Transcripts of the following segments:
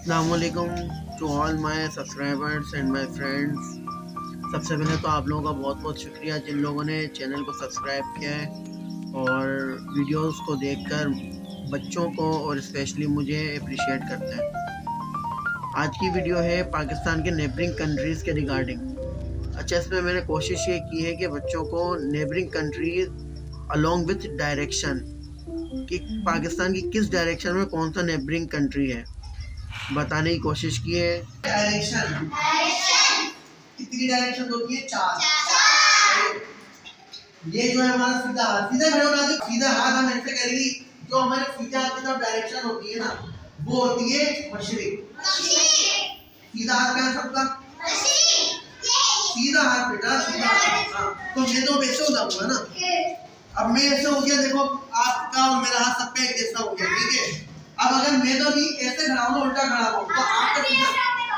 अस्सलामुअलैकुम to all my subscribers and my friends. सबसे पहले तो आप लोगों का बहुत बहुत शुक्रिया जिन लोगों ने चैनल को सब्सक्राइब किया है और वीडियोस को देखकर बच्चों को और स्पेशली मुझे अप्रिशिएट करते हैं। आज की वीडियो है पाकिस्तान के नेबरिंग कंट्रीज़ के रिगार्डिंग। अच्छा, इसमें मैंने कोशिश ये की है कि बच्चों को neighbouring countries along with direction कि पाकिस्तान की किस डायरेक्शन में कौन सा नेबरिंग कंट्री है बताने की कोशिश की है। डायरेक्शन कितनी डायरेक्शन होती है? चार। ये जो है हमारा सीधा हाथ, सीधा खड़े होना, सीधा हाथ हम ऐसे करेंगे। जो हमारे सीधा हाथ की तरफ डायरेक्शन होती है ना, वो होती है मशरिक। सीधा हाथ क्या है सबका? सीधा हाथ बेटा, सीधा हाथ। हाँ, तो मैं तो ऐसे हो जाऊंगा ना। अब मैं ऐसे हो गया, देखो आपका और मेरा हाथ सबका एक जैसा हो गया, ठीक है। अब अगर मैं तो भी ऐसे खड़ा हूँ, उल्टा खड़ा हूँ, तो आपका सीधा,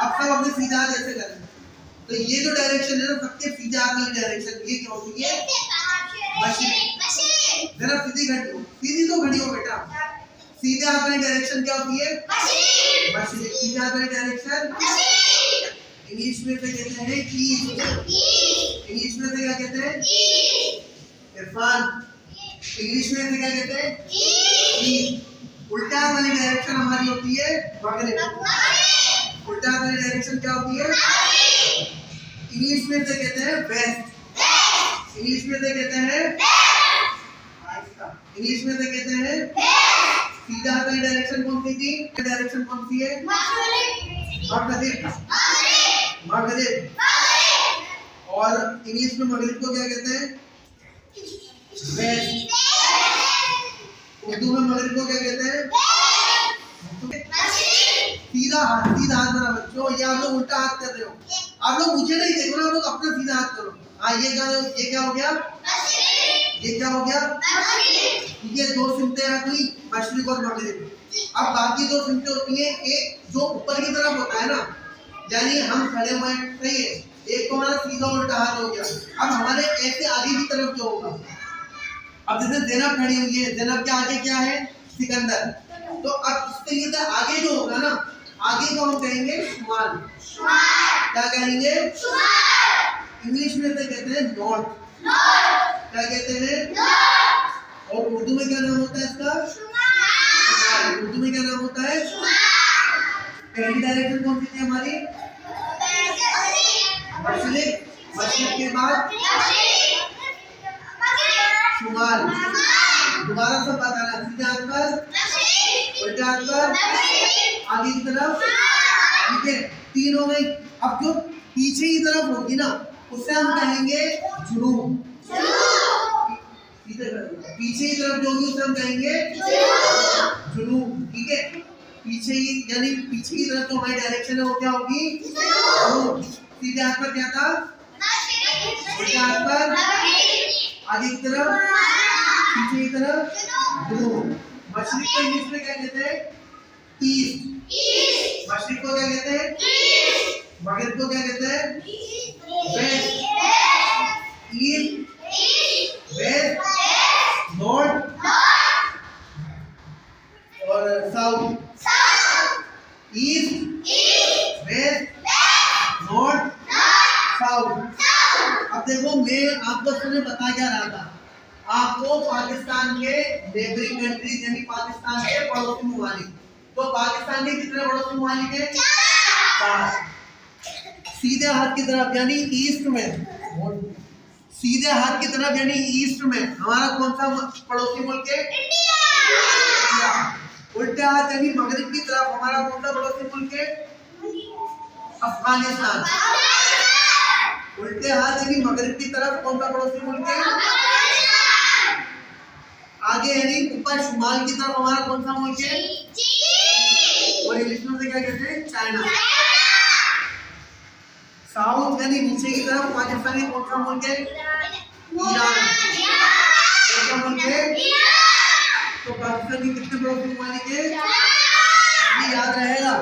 अब सब अपने सीधा हाथ ऐसे करें। तो ये जो डायरेक्शन है ना, सबके सीधे हाथ वाली डायरेक्शन, ये क्या होती है? मशीन। जरा सीधी खड़ी हो, सीधी तो खड़ी हो बेटा। सीधे हाथ वाली डायरेक्शन क्या होती है? मशीन। सीधे हाथ वाली डायरेक्शन इंग्लिश में से कहते हैं ईस्ट। इंग्लिश में से क्या कहते हैं? इरफान, इंग्लिश में से क्या कहते हैं? ईस्ट। उल्टा वाली डायरेक्शन हमारी होती है मगरिब। उल्टा वाली डायरेक्शन क्या होती है? इंग्लिश में से कहते हैं वेस्ट। इंग्लिश में से कहते हैं इंग्लिश में से कहते हैं सीधा वाली डायरेक्शन कौन सी थी? डायरेक्शन कौन सी है? मगरिब। मगरिब। और इंग्लिश में मगरिब को क्या कहते हैं? वेस्ट। उर्दू में मगरिब को क्या कहते हैं? सीधा हाथ। सीधा हाथ मेरा बच्चों, ये आप लोग उल्टा हाथ कर रहे हो। आप लोग मुझे नहीं देखो ना, आप लोग अपना सीधा हाथ करो। हाँ, ये क्या हो गया? ये क्या हो गया? ये दो सिमतें आ गई, मशरिक और मगरिब। अब बाकी दो सिमतें होती हैं, एक जो ऊपर की तरफ होता है ना, यानी हम खड़े हुए हैं, सही है। एक तो हमारा सीधा उल्टा हाथ हो गया। अब हमारे ऐसे आगे की तरफ जो होगा, अब जैसे ज़ैनब खड़ी हुई है, ज़ैनब के आगे क्या है? सिकंदर। तो अब इसके लिए आगे जो होगा ना, आगे को हम कहेंगे शुमाल। क्या कहेंगे? इंग्लिश में से कहते हैं नॉर्थ। क्या कहते हैं? और उर्दू में क्या नाम होता है इसका? उर्दू में क्या नाम होता है? पहली डायरेक्शन कौन सी थी हमारी? मशरिक। मशरिक के बाद शुमाल। दोबारा सब बताना, सीधे हाथ पर, उल्टे हाथ पर, आगे की तरफ, ठीक है। तीन हो गई। अब जो पीछे की तरफ होगी ना, उससे हम कहेंगे जुनूब। पीछे की तरफ जो होगी उसे हम कहेंगे जुनूब, ठीक है। पीछे ही यानी पीछे की तरफ जो हमारी डायरेक्शन है वो क्या होगी? जुनूब। सीधे हाथ पर क्या था? उल्टे हाथ पर, आगे की तरफ, पीछे की तरफ जुनूब। मशरिक को इंग्लिश में क्या कहते हैं? ईस्ट। मशरिक को क्या कहते हैं? मगरिब को क्या कहते हैं? वेस्ट। ईस्ट, वेस्ट, नॉर्थ और south. East, west, north, south. अब देखो, मैं आपको उसने बता क्या रहा था, आपको पाकिस्तान के नेबरिंग कंट्रीज यानी पाकिस्तान के पड़ोसी ममालिक। तो पाकिस्तान के कितने पड़ोसी ममालिक हैं? 4। सीधे हाथ की तरफ यानी ईस्ट में, सीधे हाथ की तरफ यानी ईस्ट में हमारा कौन सा पड़ोसी मुल्क है? इंडिया। उल्टे हाथ यानी मगरिब की तरफ हमारा कौन सा पड़ोसी मुल्क है? अफगानिस्तान। उल्टे हाथ यानी मगरिब की तरफ कौन सा पड़ोसी मुल्क है? आगे यानी ऊपर शुमाल की तरफ हमारा कौन सा मुल्क है? और इंग्लिश में से क्या कहते हैं? चाइना। साउथ यानी नीचे की तरफ पाकिस्तान कौन सा मुल्क है? ईरान। कौन सा मुल्क है? तो पाकिस्तान की कितने पड़ोसी ममालिक है? याद रहेगा।